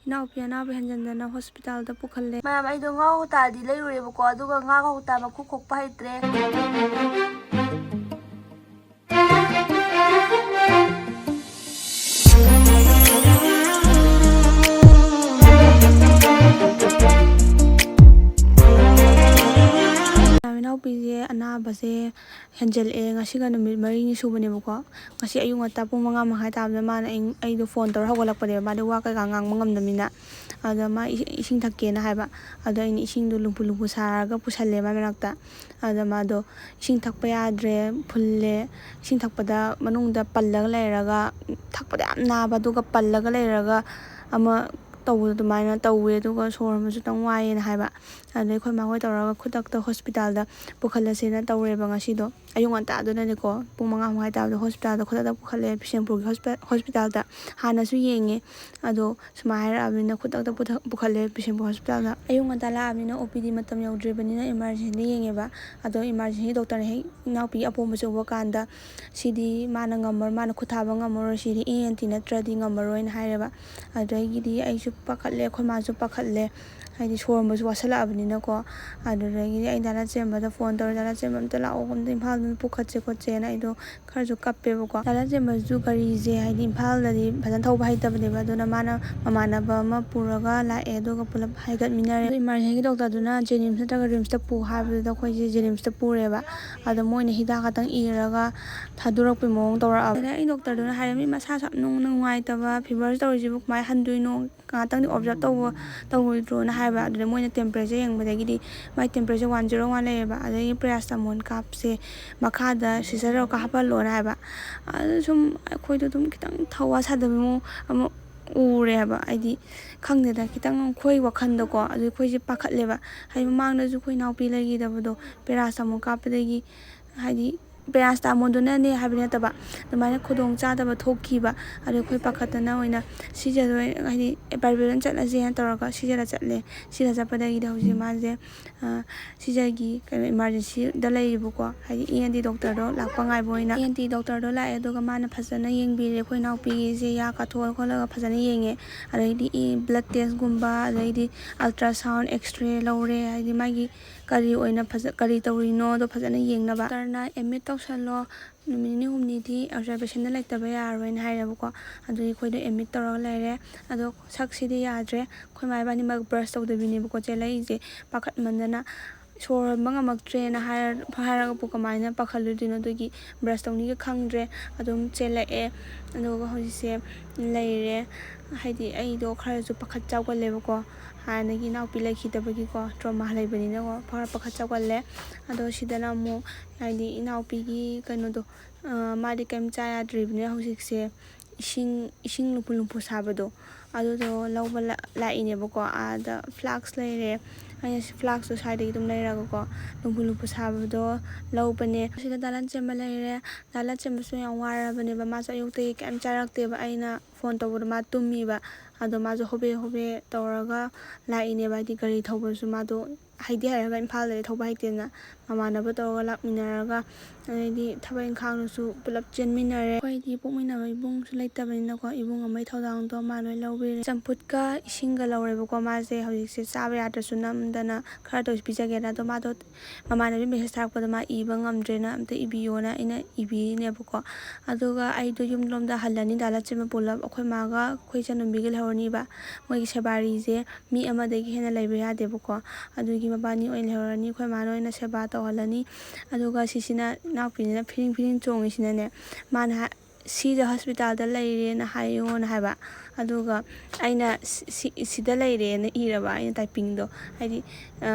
Enaopi ꯑꯅꯥꯕ ꯍꯦꯟꯖꯟꯗꯅ ꯍꯣꯁꯄꯤꯇꯥꯜꯗ ꯄꯨꯈꯠꯂꯦ. ꯃꯌꯥꯝ ꯑꯩꯗꯣ ꯉꯥ ꯀꯧꯇꯥꯗꯤ ꯂꯩꯔꯨꯔꯦꯕꯀꯣ, ꯑꯗꯨꯒ ꯉꯥ ꯀꯧꯇꯥ ꯃꯈꯨ ꯈꯣꯛꯄ ꯍꯩꯇ꯭ꯔꯦ. Enaopiꯁꯦ ꯑꯅꯥꯕꯁꯦ ꯍꯦꯟꯖꯜꯂꯛꯑꯦ. ꯉꯁꯤꯒ ꯅꯨꯃꯤꯠ 4ꯅꯤ ꯁꯨꯕꯅꯦꯕꯀꯣ.ꯉꯁꯤ ꯑꯌꯨꯛ ꯉꯟꯇꯥ ꯄꯨꯡ 5:30 ꯇꯥꯕꯗ ꯃꯥꯅ ꯑꯩꯗꯣ ꯐꯣꯟ ꯇꯧꯔ ꯍꯧꯒꯠꯂꯛꯄꯅꯦꯕ. ꯃꯥꯗꯤ ꯋꯥ ꯀꯩꯀꯥ ꯉꯥꯡꯕ ꯉꯝꯗꯕꯅꯤꯅ. ꯑꯗ ꯃꯥ ꯏꯁꯤꯡ ꯊꯛꯀꯦꯅ ꯍꯥꯏꯕ. ꯑꯗꯣ ꯑꯩꯅ ꯏꯁꯤꯡꯗꯣ ꯂꯨꯝꯕꯨ ꯁꯥꯔꯒ ꯄꯨꯁꯜꯂꯦ ꯃꯥ ꯃꯅꯥꯛꯇ. ꯑꯗ ꯃꯥꯗꯣ ꯏꯁꯤꯡ ꯊꯛꯄ ꯌꯥꯗ꯭ꯔꯦ, ꯐꯨꯜꯂꯦ. ꯏꯁꯤꯡ ꯊꯛꯄꯗ ꯃꯅꯨꯡꯗ ꯄꯜꯂꯒ ꯂꯩꯔꯒ ꯊꯛꯄꯗ ꯌꯥꯝ ꯅꯥꯕ, ꯑꯗꯨꯒ ꯄꯜꯂꯒ ꯂꯩꯔꯒ ꯑꯃ ꯇꯧꯕꯗꯣ ꯑꯗꯨꯃꯥꯏꯅ ꯇꯧꯋꯦ. ꯑꯗꯨꯒ ꯁꯣꯔ ꯍꯣꯟꯕꯁꯨ ꯈꯤꯇꯪ ꯋꯥꯏꯌꯦꯅ ꯍꯥꯏꯕ. ꯑꯗꯩ ꯑꯩꯈꯣꯏ ꯃꯥꯍꯣꯏ ꯇꯧꯔꯒ ꯈꯨꯗꯛꯇ ꯍꯣꯁꯄꯤꯇꯥꯜꯗ ꯄꯨꯈꯠꯂꯁꯦꯅ ꯇꯧꯔꯦꯕ ꯉꯁꯤꯗꯣ. ꯑꯌꯨꯛ ꯉꯟꯇꯥꯗꯨꯅꯅꯦꯀꯣ, ꯄꯨꯡ 5:30 ꯇꯥꯕꯗ ꯍꯣꯁꯄꯤꯇꯥꯜꯗ ꯈꯨꯗꯛꯇ ꯄꯨꯈꯠꯂꯦ, ꯕꯤꯁꯦꯝꯄꯨꯔꯒꯤ ꯍꯣꯁꯄꯤꯇꯥꯜꯗ. ꯍꯥꯟꯅꯁꯨ ꯌꯦꯡꯉꯦ, ꯑꯗꯣ ꯁꯨꯃꯥꯏꯅ ꯍꯥꯏꯔꯛꯑꯕꯅꯤ나 ꯈꯨꯗꯛꯇ ꯄꯨꯈꯠꯂꯦ ꯕꯤꯁꯦꯝꯄꯨꯔ ꯍꯣꯁꯄꯤꯇꯥꯜꯗ. ꯑꯌꯨꯛ ꯉꯟꯇꯥ ꯂꯥꯛꯑꯕꯅꯤꯅ OPD ꯃꯇꯝ ꯌꯧꯗ꯭ꯔꯤꯕꯅꯤꯅ ꯏꯃꯥꯔꯖꯦꯟꯁꯤꯗ ꯌꯦꯡꯉꯦꯕ. ꯑꯗꯣ ꯏꯃꯥꯔꯖꯦꯟꯁꯤ ꯗꯣꯛꯇꯔꯅ ꯍꯦꯛ Enaopiꯒꯤ ꯑꯄꯣꯝꯕꯁꯦ ꯎꯕ ꯀꯥꯟꯗ ꯁꯤꯗꯤ ꯃꯥꯅ ꯉꯝꯃꯔꯣꯏ, ꯃꯥꯅ ꯈꯨꯠ ꯊꯥꯕ ꯉꯝꯃꯔꯣꯏ, ꯁꯤꯗꯤ ENT ꯅꯠꯇ꯭ꯔꯗꯤ ꯉꯝꯃꯔꯣꯏꯅ ꯍꯥꯏꯔꯦꯕ. ꯑꯗꯨꯗꯒꯤꯗꯤ ꯑꯩꯁꯨ ꯄꯥꯈꯠꯂꯦ, ꯑꯩꯈꯣꯏ ꯃꯥꯁꯨ ꯄꯥꯈꯠꯂꯦ, ꯍꯥꯏꯗꯤ ꯁꯣꯔ ꯍꯣꯟꯕꯁꯨ ꯋꯥꯁꯜꯂꯛꯑꯕꯅꯤꯅꯀꯣ. ꯑꯗꯨꯗꯒꯤꯗꯤ ꯑꯩ ꯗꯥ ꯂꯟꯆꯦꯟꯕꯗ ꯐꯣꯟ ꯇꯧꯔꯦ, ꯗꯥ ꯂꯟꯆꯦꯟꯕ ꯑꯝꯇ ꯂꯥꯛꯑꯣ, ꯑꯝꯇ ꯏꯝꯐꯥꯜꯗ ꯄꯨꯈꯠꯁꯦ ꯈꯣꯠꯁꯦꯅ. ꯑꯩꯗꯣ ꯈꯔꯁꯨ ꯀꯞꯄꯦꯕꯀꯣ. ꯗꯥ ꯂꯟꯆꯦꯟꯕꯁꯨ ꯒꯥꯔꯤꯁꯦ ꯍꯥꯏꯗꯤ ꯏꯝꯐꯥꯜꯗꯗꯤ ꯐꯖꯅ ꯊꯧꯕ ꯍꯩꯇꯕꯅꯦꯕ. ꯑꯗꯨꯅ ꯃꯥꯅ ꯃꯃꯥꯟꯅꯕ ꯑꯃ ꯄꯨꯔꯒ ꯂꯥꯛꯑꯦ, ꯑꯗꯨꯒ ꯄꯨꯂꯞ ꯍꯥꯏꯒꯠꯃꯤꯟꯅꯔꯦ. ꯑꯗꯣ ꯏꯃꯥꯔꯖꯦꯟꯁꯤꯒꯤ ꯗꯣꯛꯇꯔꯗꯨꯅ ꯖꯦꯅꯤꯝꯁ ꯅꯠꯇ꯭ꯔꯒ ꯔꯤꯝꯁꯇ ꯄꯨ ꯍꯥꯏꯕꯗꯨꯗ ꯑꯩꯈꯣꯏꯁꯦ ꯖꯦꯅꯤꯝꯁꯇ ꯄꯨꯔꯦꯕ. ꯑꯗꯣ ꯃꯣꯏꯅ ꯍꯤꯗꯥꯛ ꯈꯛꯇꯪ ꯏꯔꯒ ꯊꯥꯗꯣꯔꯛꯄꯩ ꯃꯑꯣꯡ ꯇꯧꯔꯛꯑꯕ. ꯑꯗꯩ ꯗꯣꯛꯇꯔꯗꯨꯅ ꯍꯥꯏꯔꯝꯃꯤ, ꯃꯁꯥꯁꯨ ꯌꯥꯝ ꯅꯨꯡꯉꯥꯏꯇꯕ, ꯐꯤꯚꯔꯁꯨ ꯇꯧꯔꯤꯁꯤꯕꯨ ꯀꯃꯥꯏꯅ ꯍꯟꯗꯣꯏꯅꯣ, ꯉꯥꯛꯇꯪꯗꯤ ꯑꯣꯕꯖꯔꯞ ꯇꯧꯔꯣꯏꯗ꯭ꯔꯣꯅ ꯍꯥꯏꯕ. ꯑꯗꯨꯗ ꯃꯣꯏꯅ ꯇꯦꯝꯄꯔꯦꯆꯔ ꯌꯦꯡꯕꯗꯒꯤꯗꯤ ꯃꯥꯏ ꯇꯦꯝꯄꯔꯦꯆꯔ 101 ꯂꯩꯌꯦꯕ. ꯑꯗꯒꯤ ꯄꯦꯔꯥꯁꯤꯇꯥꯃꯣꯜ ꯀꯥꯞꯁꯦ, ꯃꯈꯥꯗ ꯁꯤꯖꯔ ꯍꯥꯞꯍꯜꯂꯣꯅ ꯍꯥꯏꯕ. ꯑꯗꯨ ꯁꯨꯝ ꯑꯩꯈꯣꯏꯗꯣ ꯑꯗꯨꯝ ꯈꯤꯇꯪ ꯊꯧꯋꯥ ꯁꯥꯗꯕ ꯃꯑꯣꯡ ꯑꯃ ꯎꯔꯦ ꯍꯥꯏꯕ. ꯍꯥꯏꯗꯤ ꯈꯪꯗꯦꯗ, ꯈꯤꯇꯪ ꯑꯩꯈꯣꯏ ꯋꯥꯈꯜꯗꯀꯣ. ꯑꯗꯨ ꯑꯩꯈꯣꯏꯁꯦ ꯄꯥꯈꯠꯂꯦꯕ. ꯍꯥꯏꯗꯤ ꯃꯃꯥꯡꯗꯁꯨ ꯑꯩꯈꯣꯏ Enaopi ꯂꯩꯈꯤꯗꯕꯗꯣ ꯄꯦꯔꯥꯁꯤꯇꯥꯃꯣꯜ ꯀꯥꯞꯄꯗꯒꯤ, ꯍꯥꯏꯗꯤ ꯄꯦꯔꯥꯁꯤꯇꯥꯃꯣꯜꯗꯨꯅꯅꯦ ꯍꯥꯏꯕ ꯅꯠꯇꯕ, ꯑꯗꯨꯃꯥꯏꯅ ꯈꯨꯗꯣꯡ ꯆꯥꯗꯕ ꯊꯣꯛꯈꯤꯕ. ꯑꯗꯨ ꯑꯩꯈꯣꯏ ꯄꯥꯈꯠꯇꯅ ꯑꯣꯏꯅ ꯁꯤꯖꯗ ꯍꯥꯏꯗꯤ ꯄ꯭ꯔꯥꯏꯚꯦꯠ ꯆꯠꯂꯁꯦꯅ ꯇꯧꯔꯒ ꯁꯤꯖꯗ ꯆꯠꯂꯦ. ꯁꯤꯖꯗ ꯆꯠꯄꯗꯒꯤꯗꯤ ꯍꯧꯖꯤꯛ ꯃꯥꯁꯦ ꯁꯤꯖꯒꯤ ꯏꯃꯥꯔꯖꯦꯟꯁꯤꯗ ꯂꯩꯌꯦꯕꯀꯣ. ꯍꯥꯏꯗꯤ ENT ꯗꯣꯛꯇꯔꯗꯣ ꯂꯥꯛꯄ ꯉꯥꯏꯕ ꯑꯣꯏꯅ. ENT ꯗꯣꯛꯇꯔꯗꯣ ꯂꯥꯛꯑꯦ, ꯑꯗꯨꯒ ꯃꯥꯅ ꯐꯖꯅ ꯌꯦꯡꯕꯤꯔꯦ. ꯑꯩꯈꯣꯏ Enaopiꯒꯤꯁꯦ ꯌꯥ ꯀꯥꯊꯣꯛꯑ ꯈꯣꯠꯂꯒ ꯐꯖꯅ ꯌꯦꯡꯉꯦ. ꯑꯗꯩꯗꯤ ꯕ꯭ꯂꯗ ꯇꯦꯁꯒꯨꯝꯕ, ꯑꯗꯩꯗꯤ ꯑꯜꯇ꯭ꯔꯥꯁꯥꯎꯟ, ꯑꯦꯛꯁꯔꯦ ꯂꯧꯔꯦ. ꯍꯥꯏꯗꯤ ꯃꯥꯒꯤ ꯀꯔꯤ ꯇꯧꯔꯤꯅꯣꯗꯣ ꯐꯖꯅ ꯌꯦꯡꯅꯕ. ꯗꯣꯛꯇꯔꯅ ꯑꯦꯗꯃꯤꯠ ꯇꯧꯁꯜꯂꯣ, ꯅꯨꯃꯤꯠ 2-3ꯗꯤ ꯑꯣꯕꯖꯥꯔꯕꯦꯁꯟꯗ ꯂꯩꯇꯕ ꯌꯥꯔꯔꯣꯏꯅ ꯍꯥꯏꯔꯦꯕꯀꯣ. ꯑꯗꯨꯒꯤ ꯑꯩꯈꯣꯏꯗꯣ ꯑꯦꯗꯃꯤꯠ ꯇꯧꯔꯒ ꯂꯩꯔꯦ. ꯑꯗꯣ ꯁꯛꯁꯤꯗꯤ ꯌꯥꯗ꯭ꯔꯦ. ꯑꯩꯈꯣই ꯃꯥ ꯏꯕꯥꯅꯤꯃꯛ ꯕ꯭ꯔꯁ ꯇꯧꯗꯕꯤꯅꯦꯕꯀꯣ ꯆꯦꯜꯂꯛꯏꯁꯦ. ꯄꯥꯈꯠꯃꯟꯗꯅ ꯁꯣꯔ ꯍꯣꯟꯕ ꯉꯝꯃꯛꯇ꯭ꯔꯦꯅ ꯍꯥꯏꯔꯒꯕꯨ ꯀꯃꯥꯏꯅ ꯄꯥꯈꯠꯂꯨꯗꯣꯏꯅꯣ. ꯑꯗꯨꯒꯤ ꯕ꯭ꯔꯁ ꯇꯧꯅꯤꯒ ꯈꯪꯗ꯭ꯔꯦ, ꯑꯗꯨꯝ ꯆꯦꯜꯂꯛꯑꯦ. ꯑꯗꯨꯒ ꯍꯧꯖꯤꯛꯁꯦ ꯂꯩꯔꯦ. ꯍꯥꯏꯗꯤ ꯑꯩꯗꯣ ꯈꯔꯁꯨ ꯄꯥꯈꯠ ꯆꯥꯎꯒꯜꯂꯦꯕꯀꯣ. ꯍꯥꯟꯅꯒꯤ Enaopi ꯂꯩꯈꯤꯗꯕꯒꯤꯀꯣ, ꯇ꯭ꯔꯣꯃꯥ ꯂꯩꯕꯅꯤꯅꯀꯣ ꯈꯔ ꯄꯥꯈꯠ ꯆꯥꯎꯒꯜꯂꯦ. ꯑꯗꯣ ꯁꯤꯗꯅ ꯑꯃꯨꯛ ꯍꯥꯏꯗꯤ Enaopiꯒꯤ ꯀꯩꯅꯣꯗꯣ, ꯃꯥꯗꯤ ꯀꯩꯝ ꯆꯥ ꯌꯥꯗ꯭ꯔꯤꯕꯅꯤꯅ ꯍꯧꯖꯤꯛꯁꯦ ꯏꯁꯤꯡ ꯂꯨꯝꯕꯨ ꯁꯥꯕꯗꯣ, ꯑꯗꯨꯗꯣ ꯂꯧꯕ ꯂꯥꯛꯏꯅꯦꯕꯀꯣ. ꯑꯥꯗ ꯐ꯭ꯂꯥꯛꯁ ꯂꯩꯔꯦ. ꯑꯩꯅ ꯐ꯭ꯂꯥꯛꯁꯇꯣ ꯁ꯭ꯋꯥꯏꯗꯒꯤ ꯑꯗꯨꯝ ꯂꯩꯔꯒꯀꯣ ꯂꯨꯝꯕꯨ ꯁꯥꯕꯗꯣ ꯂꯧꯕꯅꯦ. ꯁꯤꯗ ꯗꯥ ꯂꯟꯆꯦꯟꯕ ꯂꯩꯔꯦ. ꯗꯥ ꯂꯟꯆꯦꯟꯕꯁꯨ ꯌꯥꯝ ꯋꯥꯔꯕꯅꯦꯕ. ꯃꯥꯁꯨ ꯑꯌꯨꯛꯇꯒꯤ ꯀꯩꯝ ꯆꯥꯔꯛꯇꯦꯕ. ꯑꯩꯅ ꯐꯣꯟ ꯇꯧꯕꯗꯣ ꯃꯥ ꯇꯨꯝꯃꯤꯕ. ꯑꯗꯣ ꯃꯥꯁꯨ ꯍꯣꯕꯦ ꯇꯧꯔꯒ ꯂꯥꯛꯏꯅꯦꯕ. ꯍꯥꯏꯗꯤ ꯒꯥꯔꯤ ꯊꯧꯕꯁꯨ ꯃꯥꯗꯣ ꯍꯩꯔꯒ ꯏꯝꯐꯥꯜꯗꯗꯤ ꯊꯧꯕ ꯍꯩꯇꯦꯗꯅ. ꯃꯃꯥꯟꯅꯕ ꯇꯧꯔꯒ ꯂꯥꯛꯃꯤꯟꯅꯔꯒ, ꯑꯗꯩꯗꯤ ꯊꯕꯛ ꯏꯪꯈꯥꯡꯗꯨꯁꯨ ꯄꯨꯂꯞ ꯆꯦꯟꯃꯤꯟꯅꯔꯦ. ꯑꯩꯈꯣꯏꯗꯤ ꯄꯣꯛꯃꯤꯟꯅꯕ ꯏꯕꯨꯡꯁꯨ ꯂꯩꯇꯕꯅꯤꯅꯀꯣ, ꯏꯕꯨꯡ ꯑꯃꯒꯤ ꯊꯧꯗꯥꯡꯗꯣ ꯃꯥ ꯂꯣꯏ ꯂꯧꯕꯤꯔꯦ. ꯆꯝꯐꯨꯠꯀ ꯏꯁꯤꯡꯒ ꯂꯧꯔꯦꯕꯀꯣ. ꯃꯥꯁꯦ ꯍꯧꯖꯤꯛꯁꯦ ꯆꯥꯕ ꯌꯥꯗ꯭ꯔꯁꯨ ꯅꯝꯗꯅ ꯈꯔꯇ ꯄꯤꯖꯒꯦꯅ. ꯑꯗꯣ ꯃꯥꯗꯣ ꯃꯃꯥꯟꯅꯕꯤ ꯃꯦꯁꯦꯖ ꯊꯥꯔꯛꯄꯗꯣ ꯃꯥ ꯏꯕ ꯉꯝꯗ꯭ꯔꯦꯅ ꯑꯝꯇ ꯏꯕꯤꯌꯣꯅ ꯑꯩꯅ ꯏꯕꯤꯔꯤꯅꯦꯕꯀꯣ. ꯑꯗꯨꯒ ꯑꯩꯗꯣ ꯌꯨꯝꯂꯣꯝꯗ ꯍꯜꯂꯅꯤ. ꯗꯥ ꯂꯟꯆꯦꯟꯕ ꯄꯨꯂꯞ ꯑꯩꯈꯣꯏ ꯃꯥꯒ ꯑꯩꯈꯣꯏ ꯏꯆꯟꯅꯨꯄꯤꯒ ꯂꯩꯍꯧꯔꯅꯤꯕ. ꯃꯣꯏꯒꯤ ꯁꯦꯕꯥꯔꯤꯁꯦ ꯃꯤ ꯑꯃꯗꯒꯤ ꯍꯦꯟꯅ ꯂꯩꯕ ꯌꯥꯗꯦꯕꯀꯣ. ꯑꯗꯨꯒꯤ ꯃꯕꯥꯅꯤ ꯑꯣꯏꯅ ꯂꯩꯍꯧꯔꯅꯤ. ꯑꯩꯈꯣই ꯃꯥꯅ ꯑꯣꯏꯅ ꯁꯦꯕꯥ ꯇꯧꯍꯜꯂꯅꯤ. ꯑꯗꯨꯒ ꯁꯤꯁꯤꯅ Enaopiꯁꯤꯅ ꯐꯤꯔꯤꯡ ꯆꯣꯡꯉꯤꯁꯤꯅꯅꯦ, ꯃꯥꯅ ꯁꯤꯖ ꯍꯣꯁꯄꯤꯇꯥꯜꯗ ꯂꯩꯔꯦꯅ ꯍꯥꯏꯌꯣꯅ ꯍꯥꯏꯕ. ꯑꯗꯨꯒ ꯑꯩꯅ ꯁꯤꯗ ꯂꯩꯔꯦꯅ ꯏꯔꯕ ꯑꯩꯅ ꯇꯥꯏꯄꯤꯡꯗꯣ. ꯍꯥꯏꯗꯤ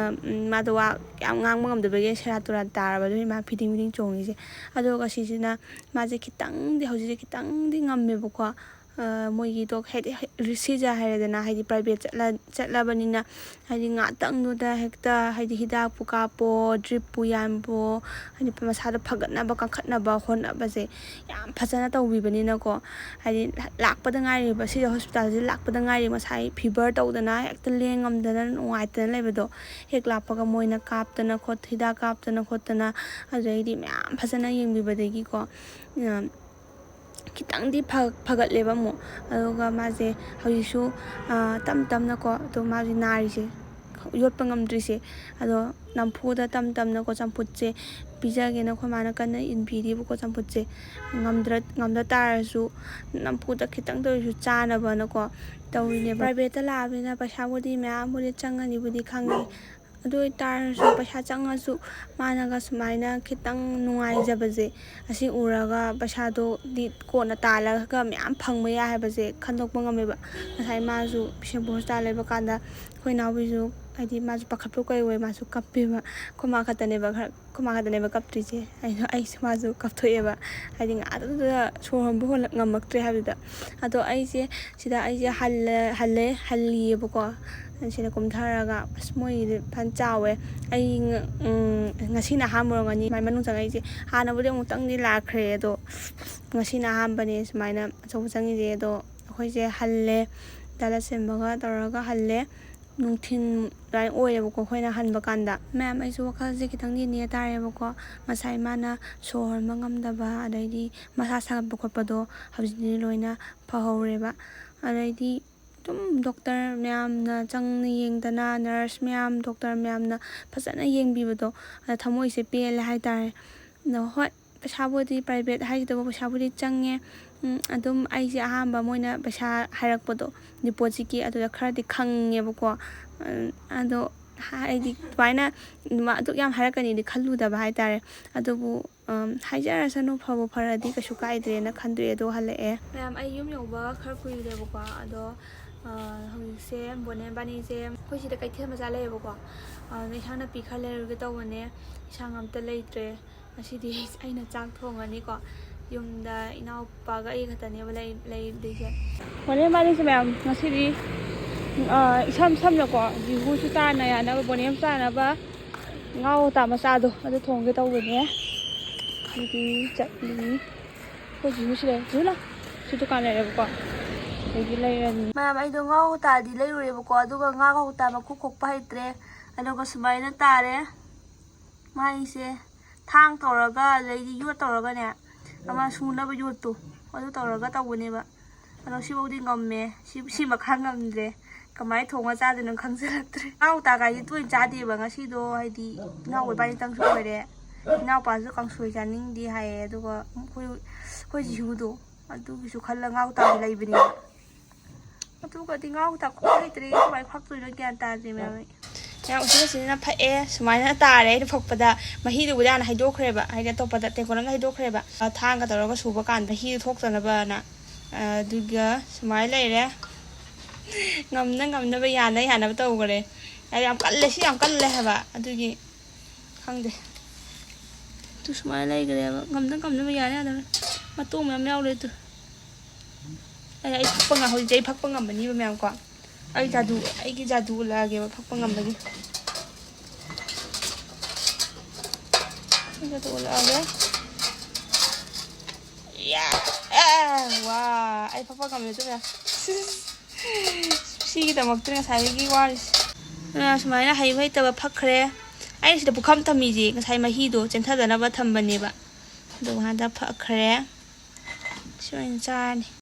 ꯃꯥꯗꯣ ꯋꯥ ꯌꯥꯝ ꯉꯥꯡꯕ ꯉꯝꯗꯕꯒꯤ ꯁꯦꯔꯥꯟ ꯇꯨꯔꯥꯟ ꯇꯥꯔꯕ. ꯑꯗꯨꯒꯤ ꯃꯥ ꯐꯤꯗꯤꯡ ꯆꯣꯡꯉꯤꯁꯦ. ꯑꯗꯨꯒ ꯁꯤꯁꯤꯅ ꯃꯥꯁꯦ ꯍꯧꯖꯤꯛꯁꯦ ꯈꯤꯇꯪꯗꯤ ꯉꯝꯃꯦꯕꯀꯣ. ꯃꯣꯏꯒꯤꯗꯣ ꯁꯤꯖ ꯍꯥꯏꯔꯦꯗꯅ, ꯍꯥꯏꯗꯤ ꯄ꯭ꯔꯥꯏꯚꯦꯠ ꯆꯠꯂꯕꯅꯤꯅ, ꯍꯥꯏꯗꯤ ꯉꯥꯛꯇꯪꯗꯨꯗ ꯍꯦꯛꯇ ꯍꯥꯏꯗꯤ ꯍꯤꯗꯥꯛꯄꯨ ꯀꯥꯞꯄꯣ, ꯗ꯭ꯔꯤꯞꯄꯨ ꯌꯥꯟꯕꯣ, ꯍꯥꯏꯗꯤ ꯃꯁꯥꯗꯣ ꯐꯒꯠꯅꯕ ꯀꯟꯈꯠꯅꯕ ꯍꯣꯠꯅꯕꯁꯦ ꯌꯥꯝ ꯐꯖꯅ ꯇꯧꯕꯤꯕꯅꯤꯅꯀꯣ. ꯍꯥꯏꯗꯤ ꯂꯥꯛꯄꯗ ꯉꯥꯏꯔꯤꯕ ꯁꯤꯗ ꯍꯣꯁꯄꯤꯇꯥꯜꯁꯦ ꯂꯥꯛꯄꯗ ꯉꯥꯏꯔꯤ. ꯉꯁꯥꯏ ꯐꯤꯚꯔ ꯇꯧꯗꯅ ꯍꯦꯛꯇ ꯂꯦꯡꯉꯝꯗꯅ ꯅꯨꯡꯉꯥꯏꯇꯅ ꯂꯩꯕꯗꯣ, ꯍꯦꯛ ꯂꯥꯛꯄꯒ ꯃꯣꯏꯅ ꯍꯤꯗꯥꯛ ꯀꯥꯞꯇꯅ ꯈꯣꯠꯇꯅ, ꯑꯗꯨꯗꯩꯗꯤ ꯃꯌꯥꯝ ꯐꯖꯅ ꯌꯦꯡꯕꯤꯕꯗꯒꯤꯀꯣ khitangdi phagatleba amu aduga maje haujisu tam-tamnako to maji narise yotpa ngamdrise ado nampuda tam-tamna ko champutse pijagena khoi mana kana inbiribu ko champutse ngamda tarasu nampuda khitang toisu chanaba nako tawine private labina pasabudi myam budi changani budi khangi adu tarasu pasa changasu managa sumaina khitang nungai jabaje asi uraga pasado di kona talaga myam phangma ya habaje khandokpa ngameba ngasai masu bishenpur hospital leba kanda khoi nawisu adi masu pakhatlo kai we masu kappeba khoma khataneba kaptrise ai masu kapthoeba adi nga adu sohombu holak ngamaktre habida ado aise sida aise halliyeba ko sida kumtharaga asmoi phan chawe ai ngasina hamurangani mai manung changai hana budi amutangdi lakhre ado ngasina hambane sumaina achobu changije ado akhoi halle dala sembaga taraga halle nungthin rai oyeba ko khoina hanba kanda ma'am aisu wakal je kitangdi ne tareba ko masai mana sohor mangamdaba adaidi masa sagatpa khotpado hawjini loina phahoreba adaidi tum doctor ma'am na changni yengdana nurse ma'am doctor ma'am na phasana yengbibado thamoi se pele haitare no hoi pasabudi private haidabo pasabudi change adum aise ahamba moina pasa harakpado deposit ki adu kharadi khangeba ko ado haidi twaina adu yam harakani di khalludaba haitare adubu haijarasanu phabo pharadi kashu kaidre na khandre ado halae ma'am ai yum yoba khar kuireba ko ado hawise bone bani je khoi sida kaithel maja leba ko isana pi khale ruge tawone isang amta leitre asidi aina chak thongani ko yumda Enaopa ga ai khatane lei dise bone bani je ma'am ngasidi samna ko jihu su ta na ya na bone am sa na ba ngau ta masado adu thongge tawone di chapli ko jihu sile jula su dukan leba ko mayam aido ngau tadi leirureba ko aduga nga kauta makuk kokpa haitre aduga sumaina tare maise thang toraga leidi yot toraga ne ama sunaba yottu adu toraga tawuneba ado sibodi ngamme si makhang ngamdre kamai thonga chadena khangsalaktre ngau ta ga yitoi chadeba ngasido haidi ngau bai tang su bere ngau pa su kangsoi janing di hae aduga khoi jihudo adu bisu khalla ngau ta leibini aduga di ngau ta khoi tre bai phaktu no gyan ta je me ya usina phae sumaina tare phokpada mahi du budana haidokhreba haida topada tekonanga haidokhreba thanga taraga suba kan hi thoktanaba na aduga sumai leire ngamna ba yana ba tawgare yam kalle si yam kalle haba adugi khangde tu sumai leigre ngamna ba yana matung yam yaule tu ai phakpa hoi jai phakpa ngambani ba myam ko ai gi jadu lage ba phakpa ngambagi jadu lage ya wow ai phakpa ngambani tu ya si da mak tren sai gi waris na sumaina hai bai ta ba phakre ai sida bukham thami ji ngasai mahi do chenthadana ba thambani ba do ha da phakre soin chan